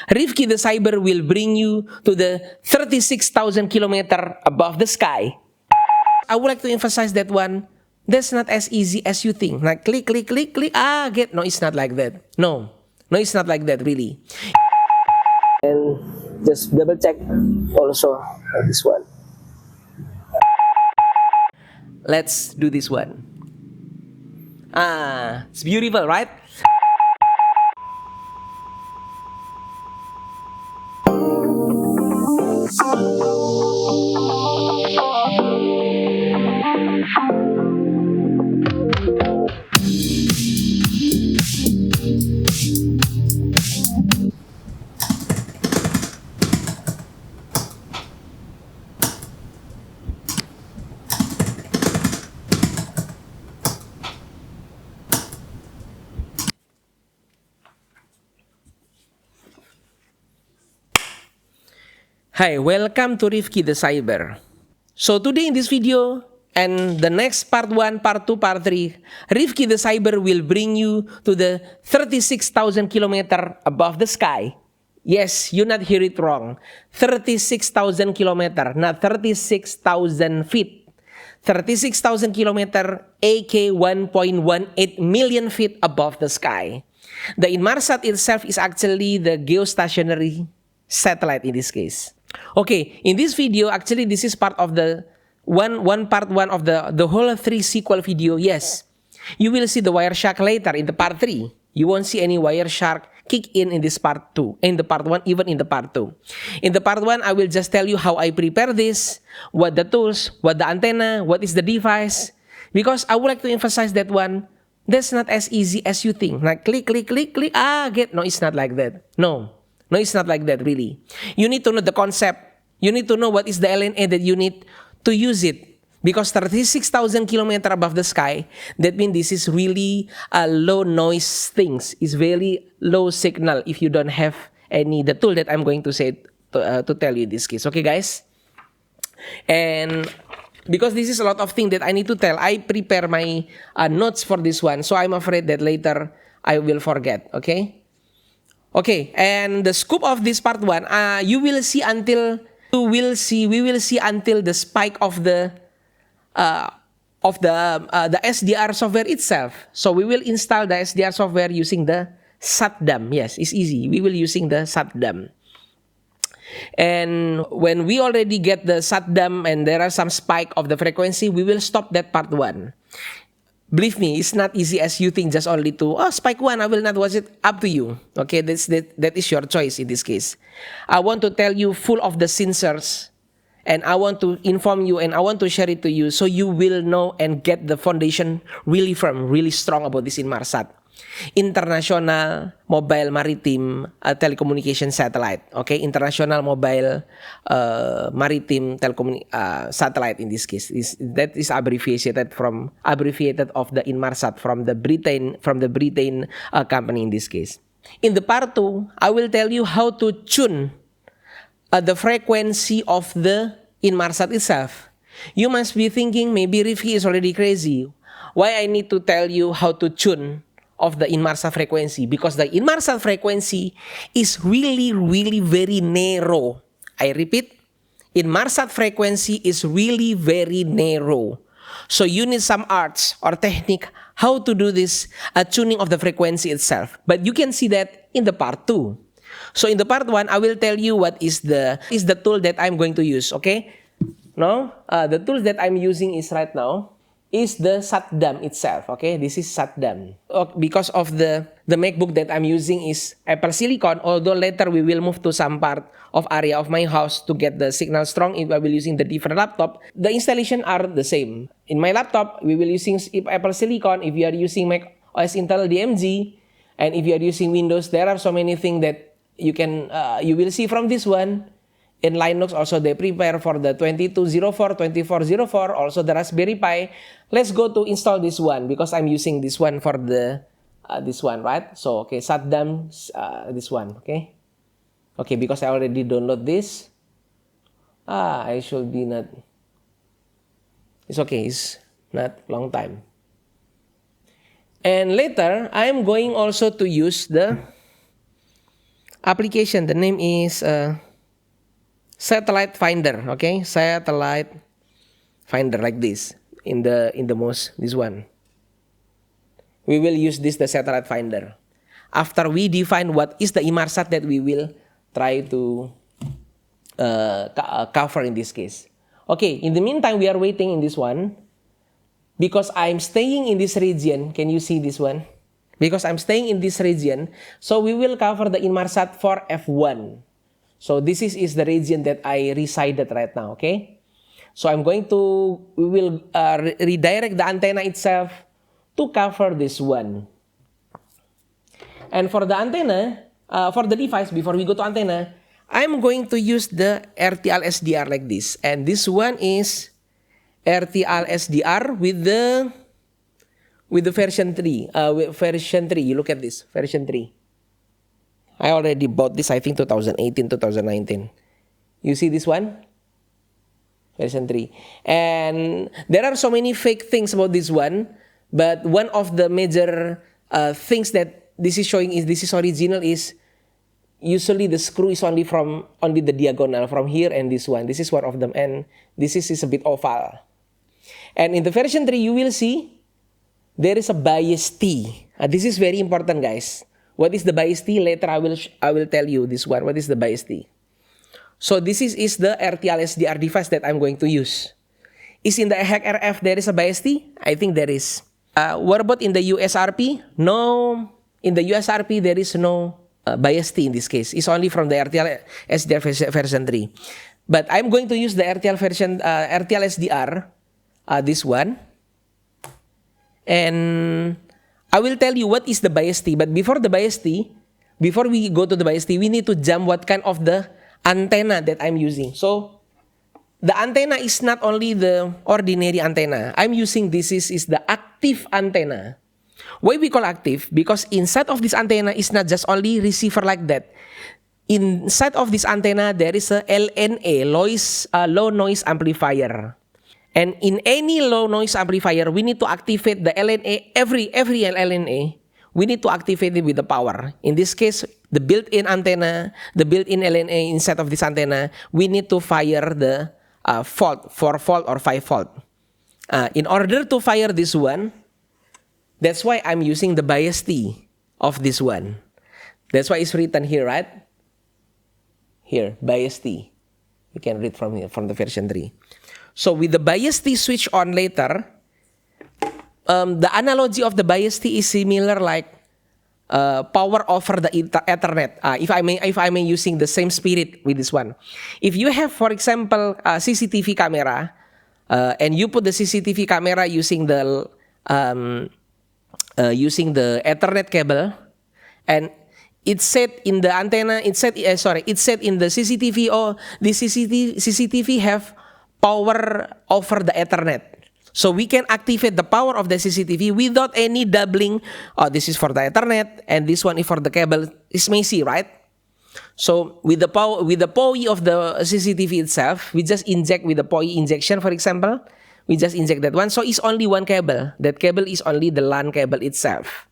Rifki the Cyber will bring you to the 36,000 kilometer above the sky. I would like to emphasize that one. That's not as easy as you think. Like click, click, click, click. Get. No, it's not like that. No, it's not like that really. And just double check also this one. Let's do this one. It's beautiful, right? Hi, welcome to Rifki the Cyber. So today in this video and the next part 1, part 2, part 3, Rifki the Cyber will bring you to the 36,000 kilometer above the sky. Yes, you not hear it wrong. 36,000 kilometer, not 36,000 feet. 36,000 kilometer, aka 1.18 million feet above the sky. The Inmarsat itself is actually the geostationary satellite in this case. Okay, in this video, actually this is part of the part 1 of the whole 3 sequel video. Yes, you will see the Wireshark later in the part 3. You won't see any Wireshark kick in this part 2, in the part 1, even in the part 2. In the part 1, I will just tell you how I prepare this, what the tools, what the antenna, what is the device, because I would like to emphasize that one. That's not as easy as you think. Like click, click, click, click. Get. No, it's not like that. No, it's not like that really. You need to know the concept. You need to know what is the LNA that you need to use it. Because 36,000 kilometer above the sky, that means this is really a low noise things. It's very low signal if you don't have the tool that I'm going to say to tell you in this case. Okay, guys? And because this is a lot of things that I need to tell, I prepare my notes for this one. So I'm afraid that later I will forget. Okay? Okay, and the scope of this part 1, we will see until the spike of the SDR software itself. So we will install the SDR software using the SatDump. Yes, it's easy. We will using the SatDump. And when we already get the SatDump and there are some spike of the frequency, we will stop that part 1. Believe me, it's not easy as you think, just only to, spike 1, I will not watch it, up to you. Okay, that is your choice in this case. I want to tell you full of the sensors, and I want to inform you, and I want to share it to you, so you will know and get the foundation really firm, really strong about this Inmarsat. International Mobile Maritime Telecommunication Satellite. Okay, International Mobile Maritime Satellite in this case. That is abbreviated of the Inmarsat from the Britain company in this case. In the part 2, I will tell you how to tune the frequency of the Inmarsat itself. You must be thinking, maybe Rifki is already crazy. Why I need to tell you how to tune of the Inmarsat frequency? Because the Inmarsat frequency is really, really very narrow. I repeat, Inmarsat frequency is really very narrow. So you need some arts or technique how to do this tuning of the frequency itself. But you can see that in the part 2. So in the part 1, I will tell you what is the tool that I'm going to use. Okay? No, the tool that I'm using is right now is the SatDump itself. Okay, this is SatDump. Because of the MacBook that I'm using is Apple Silicon, although later we will move to some part of area of my house to get the signal strong. If I will using the different laptop, the installation are the same. In my laptop, we will using Apple Silicon. If you are using Mac OS Intel DMG, and if you are using Windows, there are so many things that you will see from this one. In Linux also they prepare for the 2204, 2404, also the Raspberry Pi. Let's go to install this one because I'm using this one for the this one, right? So okay, SatDump this one, okay? Okay, because I already download this. I should be not. It's okay, it's not long time. And later, I'm going also to use the application. The name is satellite finder. Okay, satellite finder, like this in the most, this one. We will use this, the satellite finder, after we define what is the Inmarsat that we will try to cover in this case. Okay, in the meantime, we are waiting in this one. Because I'm staying in this region, can you see this one? Because I'm staying in this region, so we will cover the Inmarsat for F1. So this is the region that I resided right now, okay? So we will redirect the antenna itself to cover this one. And for the antenna, for the device, before we go to antenna, I'm going to use the RTL-SDR like this. And this one is RTL-SDR with the version 3. Version 3, you look at this, version 3. I already bought this, I think 2018, 2019. You see this one? Version 3. And there are so many fake things about this one, but one of the major things that this is showing is this is original is usually the screw is only the diagonal from here and this one. This is one of them, and this is a bit oval. And in the version 3, you will see there is a bias T. This is very important, guys. What is the bias T? Later, I will tell you this one. What is the bias T? So this is the RTL-SDR device that I'm going to use. Is in the HEC RF there is a bias T? I think there is. What about in the USRP? No. In the USRP, there is no bias T in this case. It's only from the RTL-SDR version 3. But I'm going to use the RTL-SDR, this one. And I will tell you what is the bias T. But before the bias T, before we go to the bias T, we need to jump what kind of the antenna that I'm using. So, the antenna is not only the ordinary antenna. I'm using this is the active antenna. Why we call active? Because inside of this antenna is not just only receiver like that. Inside of this antenna, there is a LNA, low noise amplifier. And in any low noise amplifier, we need to activate the LNA, every LNA, we need to activate it with the power. In this case, the built-in antenna, the built-in LNA inside of this antenna, we need to fire the 4-volt or 5-volt. In order to fire this one, that's why I'm using the bias T of this one. That's why it's written here, right? Here, bias T. You can read from here, from the version 3. So with the bias T switch on later, the analogy of the bias T is similar like power over the Ethernet. If I may using the same spirit with this one. If you have, for example, a CCTV camera, and you put the CCTV camera using the Ethernet cable, and it's set in the antenna, it's set in the CCTV, or the CCTV have power over the Ethernet. So we can activate the power of the CCTV without any doubling. Oh, this is for the Ethernet, and this one is for the cable. It's messy, right? So with the POE of the CCTV itself, we just inject with the POE injection, for example. We just inject that one. So it's only one cable. That cable is only the LAN cable itself.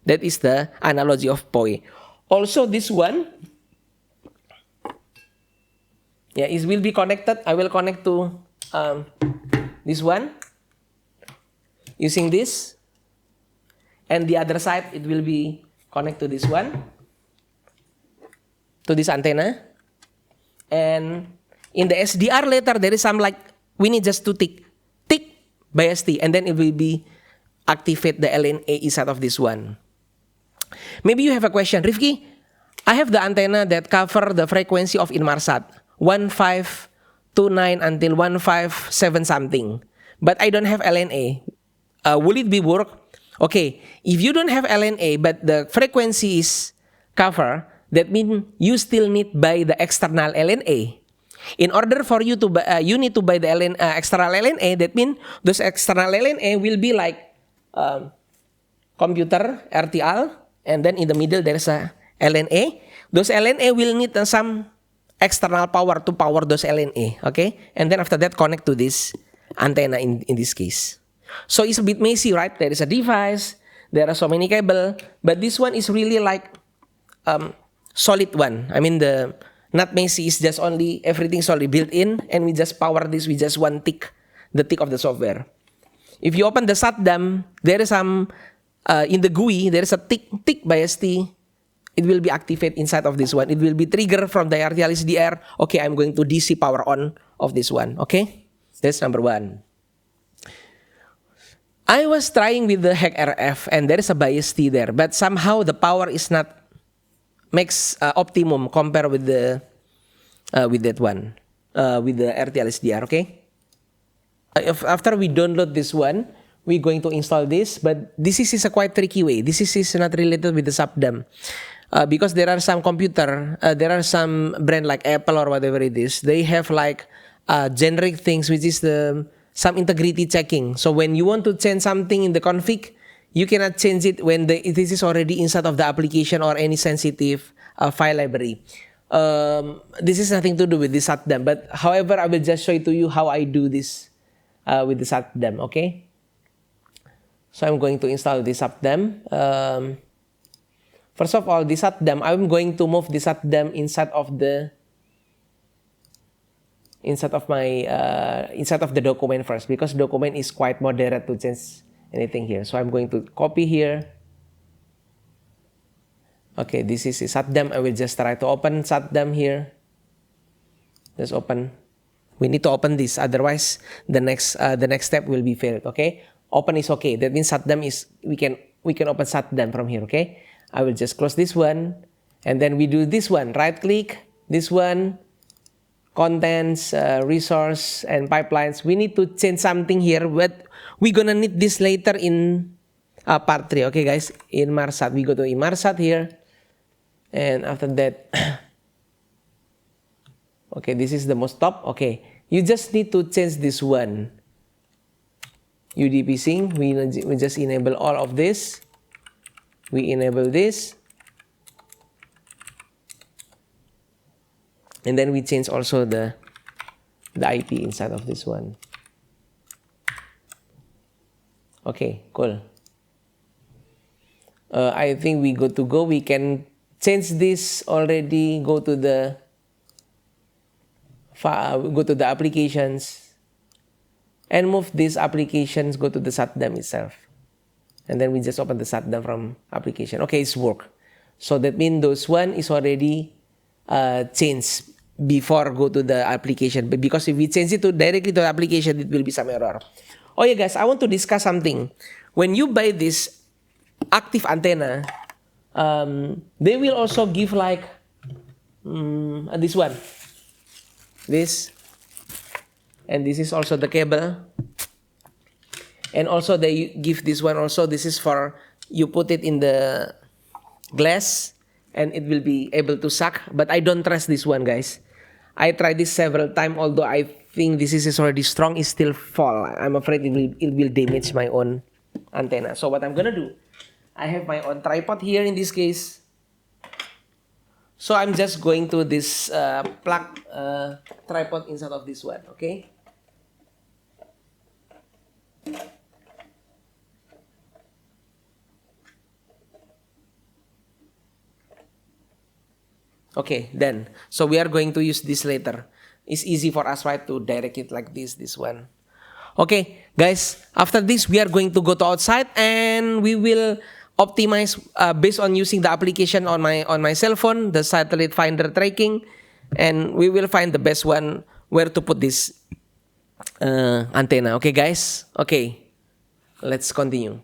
That is the analogy of POE. Also, this one, it will be connected. I will connect to this one using this. And the other side, it will be connect to this one, to this antenna. And in the SDR later, there is some like, we need just to tick bias T, and then it will be activate the LNA inside of this one. Maybe you have a question, Rifki, I have the antenna that cover the frequency of Inmarsat, 1529 until 157 something, but I don't have LNA. Will it be work? Okay, if you don't have LNA, but the frequency is cover, that means you still need buy the external LNA. In order for you to buy, you need to buy the external LNA. That means those external LNA will be like computer RTL, and then in the middle there is a LNA. Those LNA will need some external power to power those LNA. Okay, and then after that connect to this antenna in this case. So it's a bit messy, right? There is a device, there are so many cable, but this one is really like solid one. I mean, the not messy is just only, everything's already built in, and we just power this with just one tick, the tick of the software. If you open the SatDump, there is some, in the GUI, there is a tick by ST. It will be activated inside of this one. It will be triggered from the RTL-SDR. Okay, I'm going to DC power on of this one. Okay, that's number one. I was trying with the hack RF, and there is a bias T there, but somehow the power is not max optimum compared with the with that one, with the RTL-SDR. Okay. After we download this one, we're going to install this, but this is a quite tricky way. This is not related with the SatDump. Because there are some computer, there are some brand like Apple or whatever it is, they have like generic things, which is some integrity checking. So when you want to change something in the config, you cannot change it when this is already inside of the application or any sensitive file library. This is nothing to do with the SatDump, but however, I will just show it to you how I do this with the SatDump. Okay. So I'm going to install the SatDump. First of all, the SatDump, I'm going to move the SatDump inside of the document first, because document is quite moderate to change anything here. So I'm going to copy here. Okay, this is the SatDump. I will just try to open SatDump here. Just open. We need to open this, otherwise the next step will be failed. Okay, open is okay. That means SatDump is we can open SatDump from here. Okay. I will just close this one, and then we do this one, right click, this one, contents, resource, and pipelines. We need to change something here, but we're gonna need this later in part 3, okay guys? Inmarsat, we go to Inmarsat here, and after that, okay, this is the most top, okay. You just need to change this one. UDP sync, we just enable all of this. We enable this, and then we change also the IP inside of this one. Okay, cool. I think we good to go. We can change this already. Go to the applications and move these applications. Go to the SatDump itself. And then we just open the SatDump from application. Okay, it's work. So that means those one is already changed before go to the application. But because if we change it directly to the application, it will be some error. Oh yeah, guys, I want to discuss something. When you buy this active antenna, they will also give like this one. This. And this is also the cable. And also they give this one also. This is for, you put it in the glass and it will be able to suck. But I don't trust this one, guys. I tried this several times. Although I think this is already strong, it still fall. I'm afraid it will damage my own antenna. So what I'm gonna do, I have my own tripod here in this case. So I'm just going to this plug tripod inside of this one, okay? Okay, then. So we are going to use this later. It's easy for us, right, to direct it like this one. Okay, guys, after this, we are going to go to outside and we will optimize based on using the application on my cell phone, the satellite finder tracking, and we will find the best one where to put this antenna. Okay, guys? Okay, let's continue.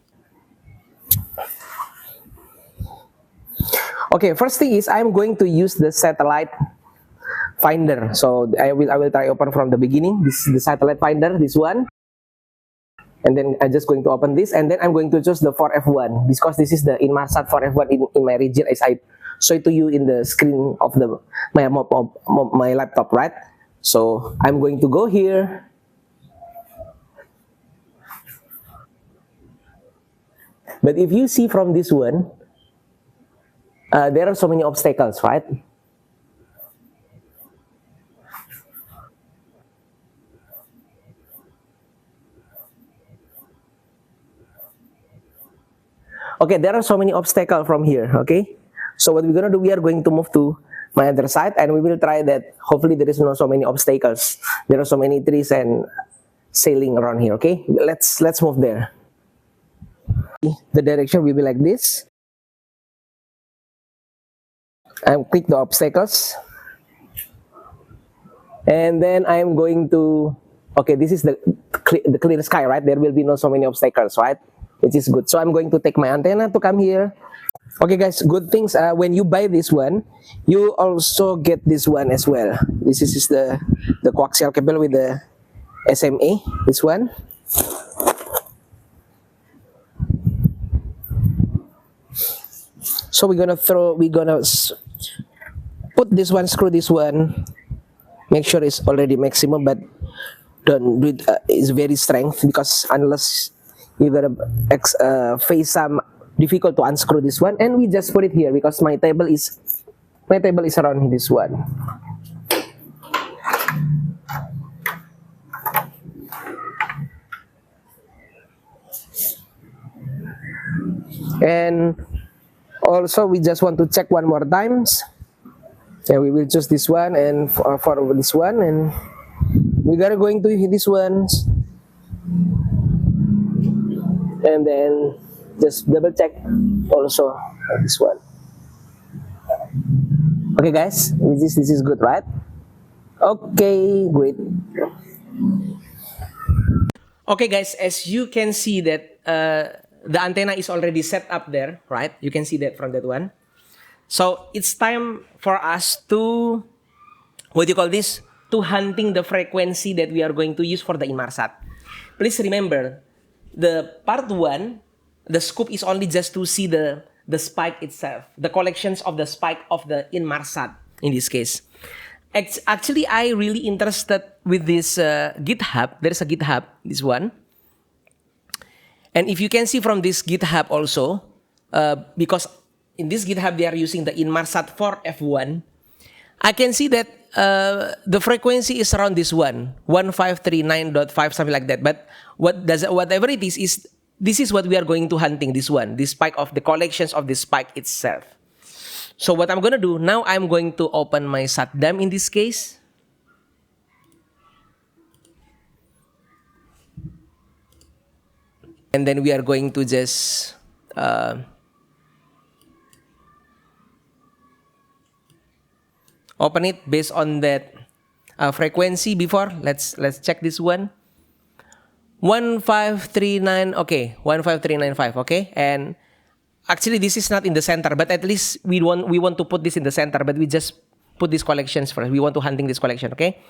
Okay, first thing is I'm going to use the satellite finder. So I will try open from the beginning. This is the satellite finder, this one. And then I'm just going to open this, and then I'm going to choose the 4F1 because this is the Inmarsat 4F1 in my region, as I show it to you in the screen of my laptop, right? So I'm going to go here. But if you see from this one, there are so many obstacles, right? Okay, there are so many obstacles from here, okay? So what we're gonna do, we are going to move to my other side, and we will try that. Hopefully there is not so many obstacles. There are so many trees and sailing around here. Okay, let's move there. The direction will be like this. I click the obstacles, and then I am going to. Okay, this is the clear sky, right? There will be not so many obstacles, right? Which is good. So I'm going to take my antenna to come here. Okay guys, good things, when you buy this one, you also get this one as well. This is the coaxial cable with the SMA, this one. So we're gonna put this one, screw this one, make sure it's already maximum, but don't do it, it's very strength, because unless you're gonna face some difficult to unscrew this one, and we just put it here because my table is around this one. And also we just want to check one more times. Yeah, we will choose this one, and for this one, and we gotta going to hit this one, and then just double check also this one. Okay guys, this is good, right? Okay, great. Okay guys, as you can see that the antenna is already set up there, right? You can see that from that one. So it's time for us to, what do you call this? To hunting the frequency that we are going to use for the Inmarsat. Please remember, the part 1, the scope is only just to see the spike itself, the collections of the spike of the Inmarsat in this case. Actually, I really interested with this GitHub. There is a GitHub, this one. And if you can see from this GitHub also, because in this GitHub they are using the Inmarsat 4 F1, I can see that the frequency is around this one, 1539.5, something like that. But whatever it is this is what we are going to hunting, this one, this spike of the collections of the spike itself. So what I'm going to do, now I'm going to open my SatDump in this case. And then we are going to just open it based on that frequency before. Let's check this one. 1539, okay, 15395, okay. And actually this is not in the center, but at least we want to put this in the center, but we just put these collections first. We want to hunting this collection, okay.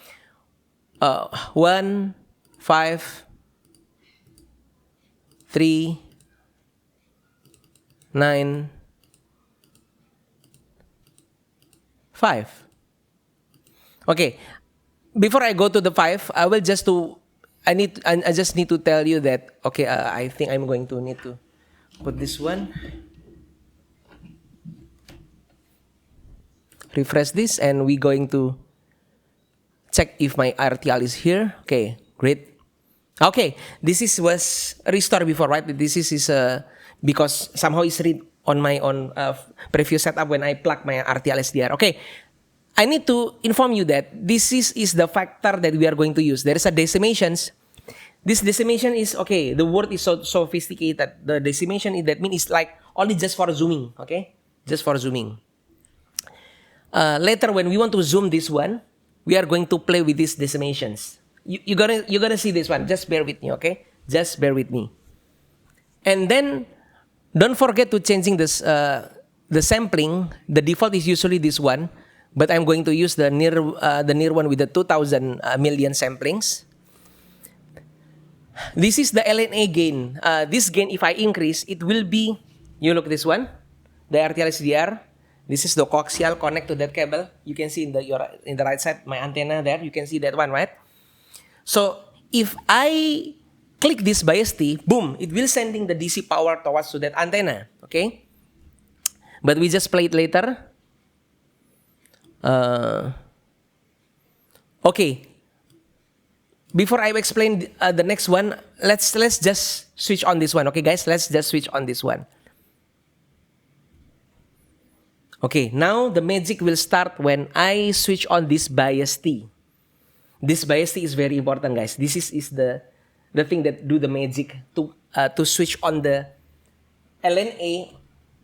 1 5 3 9 5. Okay, before I go to the 5, I will just I just need to tell you that, okay, I think I'm going to need to put this one. Refresh this, and we're going to check if my RTL is here. Okay, great. Okay, this was restored before, right? This is because somehow it's read on my own previous setup when I plug my RTL-SDR. Okay, I need to inform you that this is the factor that we are going to use. There is a decimations. This decimation is, okay, the word is so sophisticated. The decimation, that means it's like only just for zooming, okay? Just for zooming. Later, when we want to zoom this one, we are going to play with these decimations. You're gonna see this one. Just bear with me, okay? Just bear with me. And then, don't forget to changing this the sampling. The default is usually this one, but I'm going to use the near one with the 2000 million samplings. This is the LNA gain. This gain, if I increase, it will be, you look this one, the RTL-SDR. This is the coaxial connect to that cable. You can see in the right side, my antenna there. You can see that one, right? So if I click this bias T, boom, it will sending the DC power towards to that antenna, okay? But we just play it later. Okay. Before I explain the next one, let's just switch on this one, okay, guys? Let's just switch on this one. Okay, now the magic will start when I switch on this bias T. This bias T is very important, guys. This is the thing that do the magic to switch on the LNA,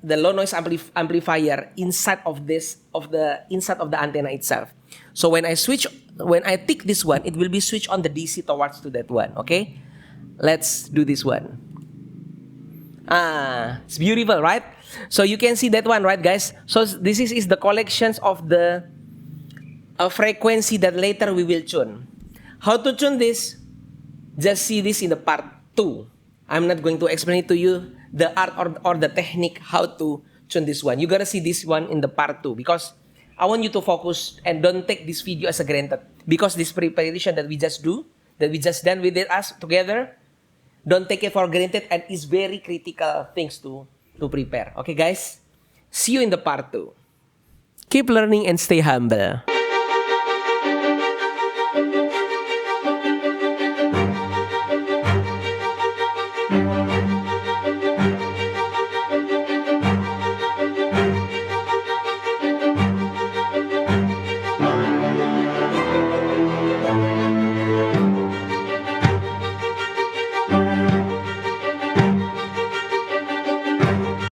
the low noise amplifier inside of the antenna itself. So when I tick this one, it will be switched on the DC towards to that one. Okay, let's do this one. It's beautiful, right? So you can see that one, right, guys? So this is the collections of the frequency that later we will tune. How to tune this? Just see this in the part 2. I'm not going to explain it to you, the art or the technique how to tune this one. You gotta see this one in the part 2 because I want you to focus and don't take this video as a granted. Because this preparation that we just done with us together, don't take it for granted, and it's very critical things to prepare. Okay, guys? See you in the part 2. Keep learning and stay humble.